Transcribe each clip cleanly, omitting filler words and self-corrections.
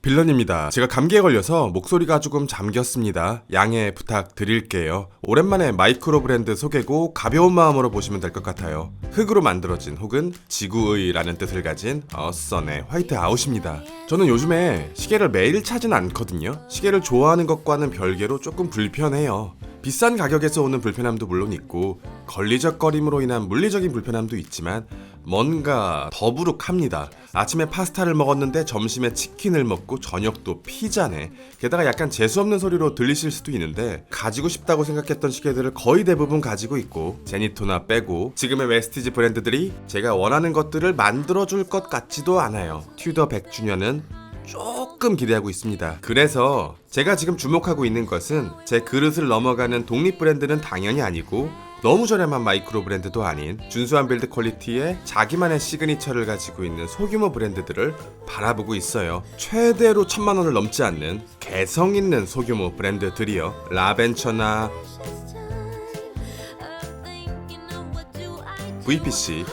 빌런입니다. 제가 감기에 걸려서 목소리가 조금 잠겼습니다. 양해 부탁드릴게요. 오랜만에 마이크로 브랜드 소개고 가벼운 마음으로 보시면 될 것 같아요. 흙으로 만들어진 혹은 지구의라는 뜻을 가진 어선의 화이트 아웃입니다. 저는 요즘에 시계를 매일 차진 않거든요. 시계를 좋아하는 것과는 별개로 조금 불편해요. 비싼 가격에서 오는 불편함도 물론 있고 걸리적거림으로 인한 물리적인 불편함도 있지만 뭔가 더부룩합니다. 아침에 파스타를 먹었는데 점심에 치킨을 먹고 저녁도 피자네. 게다가 약간 재수없는 소리로 들리실 수도 있는데 가지고 싶다고 생각했던 시계들을 거의 대부분 가지고 있고 제니토나 빼고 지금의 웨스티지 브랜드들이 제가 원하는 것들을 만들어줄 것 같지도 않아요. 튜더 100주년은 조금 기대하고 있습니다. 그래서 제가 지금 주목하고 있는 것은 제 그릇을 넘어가는 독립 브랜드는 당연히 아니고 너무 저렴한 마이크로 브랜드도 아닌 준수한 빌드 퀄리티에 자기만의 시그니처를 가지고 있는 소규모 브랜드들을 바라보고 있어요. 최대로 1000만원을 넘지 않는 개성 있는 소규모 브랜드들이요. 라벤처나 VPC,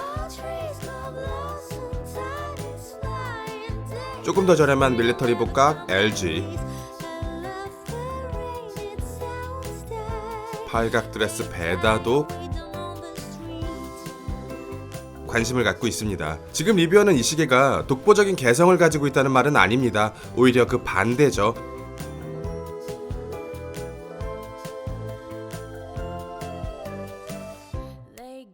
조금 더 저렴한 밀리터리 복각 LG, 팔각 드레스 베다도 관심을 갖고 있습니다. 지금 리뷰하는 이 시계가 독보적인 개성을 가지고 있다는 말은 아닙니다. 오히려 그 반대죠.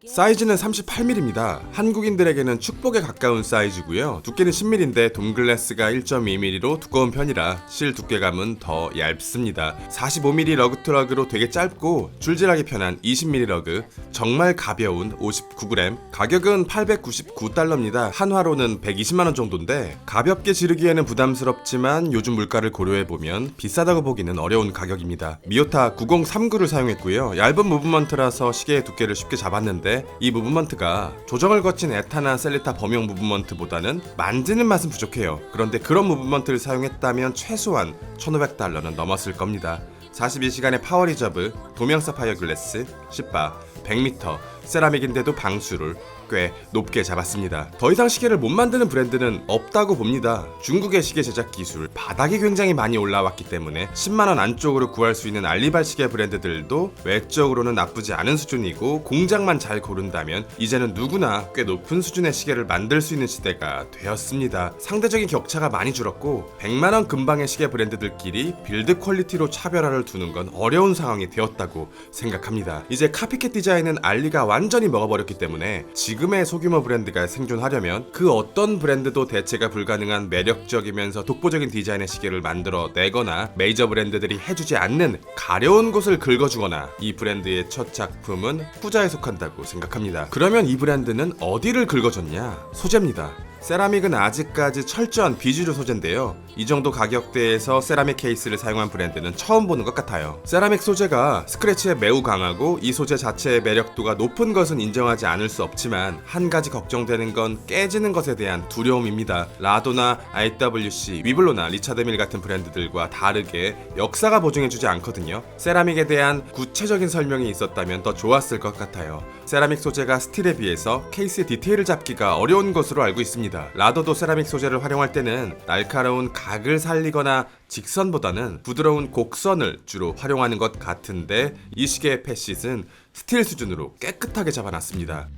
사이즈는 38mm입니다. 한국인들에게는 축복에 가까운 사이즈고요. 두께는 10mm인데 돔글래스가 1.2mm로 두꺼운 편이라 실 두께감은 더 얇습니다. 45mm 러그 트럭으로 되게 짧고 줄질하기 편한 20mm 러그, 정말 가벼운 59g, 가격은 899달러입니다. 한화로는 120만원 정도인데 가볍게 지르기에는 부담스럽지만 요즘 물가를 고려해보면 비싸다고 보기는 어려운 가격입니다. 미오타 9039를 사용했고요. 얇은 무브먼트라서 시계의 두께를 쉽게 잡았는데 이 무브먼트가 조정을 거친 에타나 셀리타 범용 무브먼트보다는 만지는 맛은 부족해요. 그런데 그런 무브먼트를 사용했다면 최소한 1500달러는 넘었을 겁니다. 42시간의 파워 리저브, 도명 사파이어 글래스, 10바, 100m, 세라믹인데도 방수를 꽤 높게 잡았습니다. 더 이상 시계를 못 만드는 브랜드는 없다고 봅니다. 중국의 시계 제작 기술 바닥이 굉장히 많이 올라왔기 때문에 10만원 안쪽으로 구할 수 있는 알리발 시계 브랜드들도 외적으로는 나쁘지 않은 수준이고 공장만 잘 고른다면 이제는 누구나 꽤 높은 수준의 시계를 만들 수 있는 시대가 되었습니다. 상대적인 격차가 많이 줄었고 100만원 근방의 시계 브랜드들끼리 빌드 퀄리티로 차별화를 두는 건 어려운 상황이 되었다고 생각합니다. 이제 카피캣 디자인은 알리가 완전히 먹어버렸기 때문에 지금의 소규모 브랜드가 생존하려면 그 어떤 브랜드도 대체가 불가능한 매력적이면서 독보적인 디자인의 시계를 만들어 내거나 메이저 브랜드들이 해주지 않는 가려운 곳을 긁어주거나 이 브랜드의 첫 작품은 후자에 속한다고 생각합니다. 그러면 이 브랜드는 어디를 긁어줬냐? 소재입니다. 세라믹은 아직까지 철저한 비주류 소재인데요. 이 정도 가격대에서 세라믹 케이스를 사용한 브랜드는 처음 보는 것 같아요. 세라믹 소재가 스크래치에 매우 강하고 이 소재 자체의 매력도가 높은 것은 인정하지 않을 수 없지만 한 가지 걱정되는 건 깨지는 것에 대한 두려움입니다. 라도나 IWC, 위블로나 리차드밀 같은 브랜드들과 다르게 역사가 보증해주지 않거든요. 세라믹에 대한 구체적인 설명이 있었다면 더 좋았을 것 같아요. 세라믹 소재가 스틸에 비해서 케이스의 디테일을 잡기가 어려운 것으로 알고 있습니다. 라도도 세라믹 소재를 활용할 때는 날카로운 각을 살리거나 직선보다는 부드러운 곡선을 주로 활용하는 것 같은데 이 시계의 패킷은 스틸 수준으로 깨끗하게 잡아놨습니다.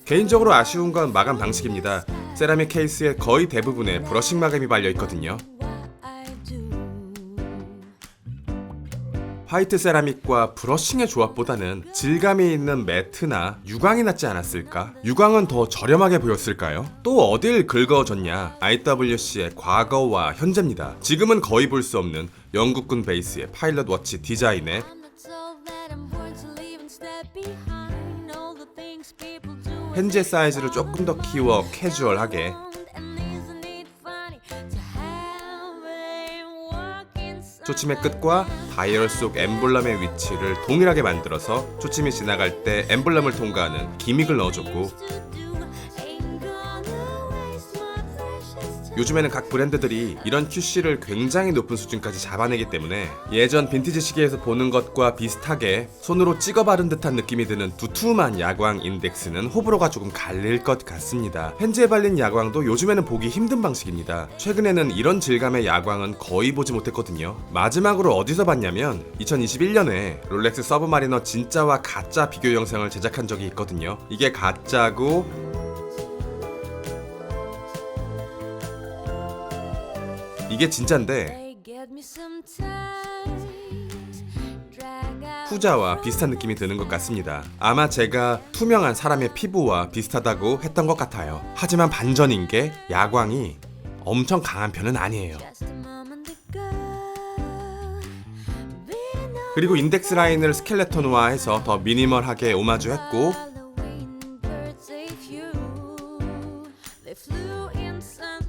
개인적으로 아쉬운 건 마감 방식입니다. 세라믹 케이스의 거의 대부분에 브러싱 마감이 발려있거든요. 화이트 세라믹과 브러싱의 조합보다는 질감이 있는 매트나 유광이 낫지 않았을까? 유광은 더 저렴하게 보였을까요? 또 어딜 긁어줬냐? IWC의 과거와 현재입니다. 지금은 거의 볼 수 없는 영국군 베이스의 파일럿 워치 디자인에 현재 사이즈를 조금 더 키워 캐주얼하게, 초침의 끝과 다이얼 속 엠블럼의 위치를 동일하게 만들어서 초침이 지나갈 때 엠블럼을 통과하는 기믹을 넣어줬고 요즘에는 각 브랜드들이 이런 QC를 굉장히 높은 수준까지 잡아내기 때문에 예전 빈티지 시계에서 보는 것과 비슷하게 손으로 찍어 바른 듯한 느낌이 드는 두툼한 야광 인덱스는 호불호가 조금 갈릴 것 같습니다. 헨즈에 발린 야광도 요즘에는 보기 힘든 방식입니다. 최근에는 이런 질감의 야광은 거의 보지 못했거든요. 마지막으로 어디서 봤냐면 2021년에 롤렉스 서브마리너 진짜와 가짜 비교 영상을 제작한 적이 있거든요. 이게 가짜고 이게 진짠데 후자와 비슷한 느낌이 드는 것 같습니다. 아마 제가 투명한 사람의 피부와 비슷하다고 했던 것 같아요. 하지만 반전인 게 야광이 엄청 강한 편은 아니에요. 그리고 인덱스 라인을 스켈레톤화해서 더 미니멀하게 오마주했고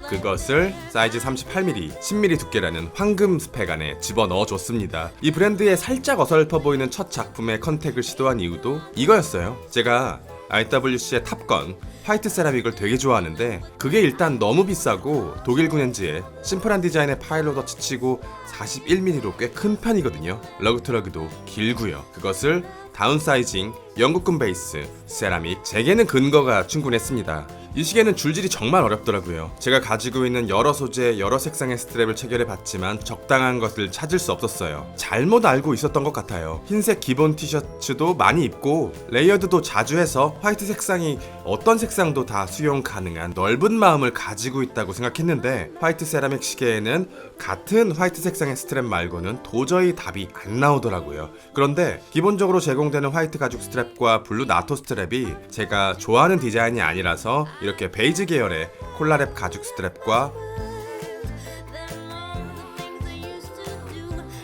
그것을 사이즈 38mm, 10mm 두께라는 황금 스펙 안에 집어넣어줬습니다. 이 브랜드의 살짝 어설퍼 보이는 첫 작품의 컨택을 시도한 이유도 이거였어요. 제가 IWC의 탑건 화이트 세라믹을 되게 좋아하는데 그게 일단 너무 비싸고 독일군 헨즈에 심플한 디자인의 파일로 덧치치고 41mm로 꽤 큰 편이거든요. 러그트러그도 길고요. 그것을 다운사이징, 영국군 베이스, 세라믹, 제게는 근거가 충분했습니다. 이 시계는 줄질이 정말 어렵더라고요. 제가 가지고 있는 여러 소재, 여러 색상의 스트랩을 체결해봤지만 적당한 것을 찾을 수 없었어요. 잘못 알고 있었던 것 같아요. 흰색 기본 티셔츠도 많이 입고 레이어드도 자주 해서 화이트 색상이 어떤 색상도 다 수용 가능한 넓은 마음을 가지고 있다고 생각했는데 화이트 세라믹 시계에는 같은 화이트 색상의 스트랩 말고는 도저히 답이 안 나오더라고요. 그런데 기본적으로 제공되는 화이트 가죽 스트랩과 블루 나토 스트랩이 제가 좋아하는 디자인이 아니라서 이렇게 베이지 계열의 콜라랩 가죽 스트랩과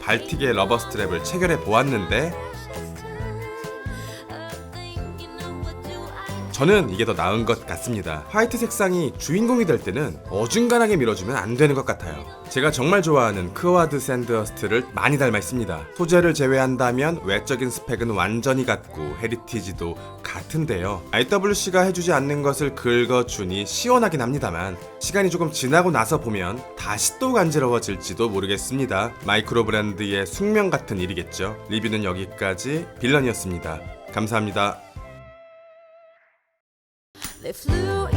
발틱의 러버 스트랩을 체결해 보았는데 저는 이게 더 나은 것 같습니다. 화이트 색상이 주인공이 될 때는 어중간하게 밀어주면 안 되는 것 같아요. 제가 정말 좋아하는 크워드 샌드허스트를 많이 닮아 있습니다. 소재를 제외한다면 외적인 스펙은 완전히 같고 헤리티지도 같은데요. IWC가 해주지 않는 것을 긁어주니 시원하긴 합니다만 시간이 조금 지나고 나서 보면 다시 또 간지러워질지도 모르겠습니다. 마이크로 브랜드의 숙명 같은 일이겠죠. 리뷰는 여기까지. 빌런이었습니다. 감사합니다. They flew